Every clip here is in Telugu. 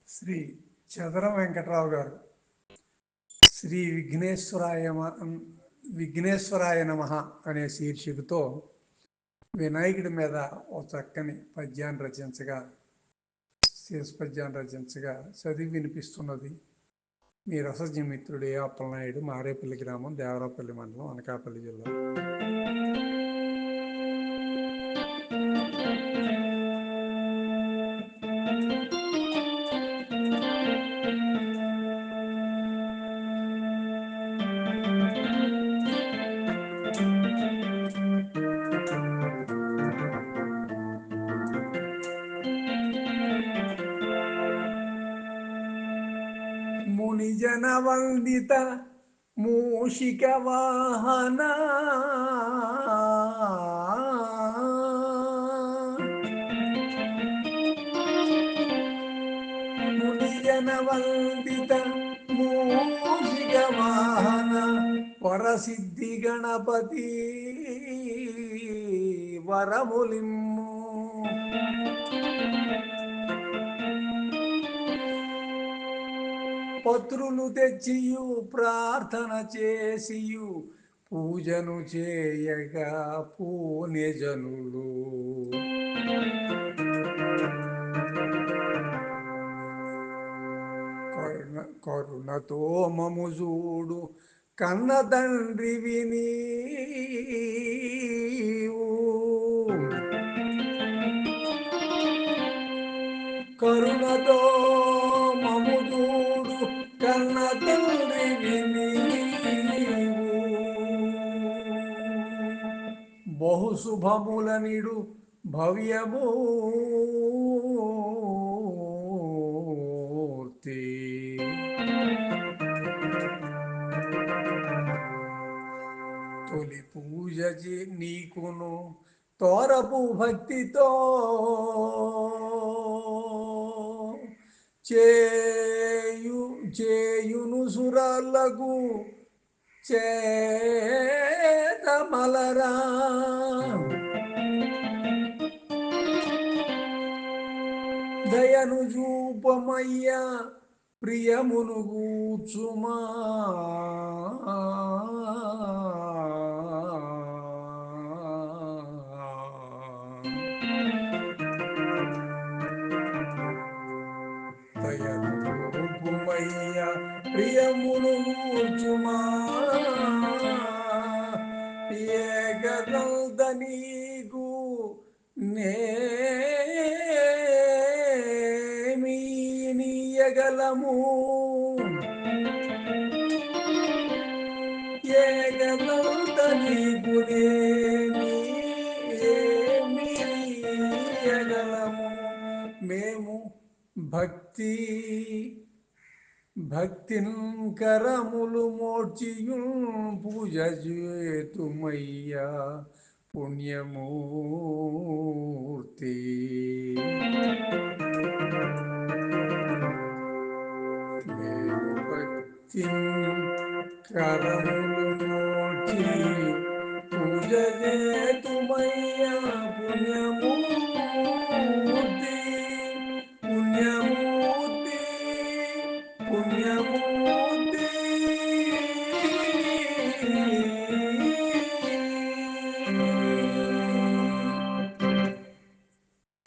శ్రీ చదరం వెంకట్రావు గారు శ్రీ విఘ్నేశ్వరాయ నమః అనే శీర్షికతో వినాయకుడి మీద ఒక చక్కని పద్యాన్ని రచించగా చదివి వినిపిస్తున్నది మీ రసజ్ఞ మిత్రుడు ఏ అప్పలనాయుడు, మారేపల్లి గ్రామం, దేవరాపల్లి మండలం, అనకాపల్లి జిల్లా. మునిజన వందిత మూషిక వాహన మునిజన వందిత మూషిక వాహన వరసిద్ధి గణపతి వరములిమ్ము. పత్రులు తెచ్చియు ప్రార్థన చేసియు పూజను చేయగా పూనె జనులు. కరుణతో మము చూడు కన్న తండ్రివి నీవు. కరుణతో మము చూడు కన్న తండ్రివి నీవు. బహు శుభముల నిడు భవ్యమూర్తి. తొలి పూజ నీకును తోరపు భక్తితో చేయును సురాలకు చేతమలరా. దయను చూపమయ్యా ప్రియమును కూర్చుమా. దయను చూపమయ్యా ప్రియమును కూర్చుమా. ఏకదంత నీకు నేమీయగలము. ఏకదంత నీకు నేమీయగలము. మేము భక్తిన్ కరములు మోర్చియు పూజ చేతుమయ్యా పుణ్యమూర్తి. మేము భక్తిన్ కరములు మోర్చి పూజ చేతుమయ్యా పుణ్యమూర్తి. పుణ్యమూర్తి పుణ్యమూర్తి.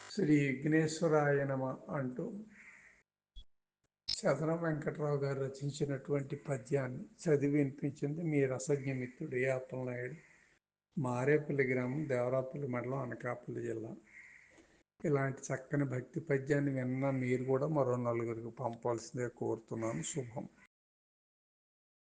శ్రీ విఘ్నేశ్వరాయ నమః అంటూ చదరం వెంకట్రావు గారు రచించినటువంటి పద్యాన్ని చదివి వినిపించింది మీ రసజ్ఞ మిత్రుడు ఏ అప్పలనాయుడు, మారేపల్లి గ్రామం, దేవరాపల్లి మండలం, అనకాపల్లి జిల్లా. ఇలాంటి చక్కని భక్తి పద్యాన్ని విన్న మీరు కూడా మరో నలుగురికి పంపాల్సిందే కోరుతున్నాను. శుభం.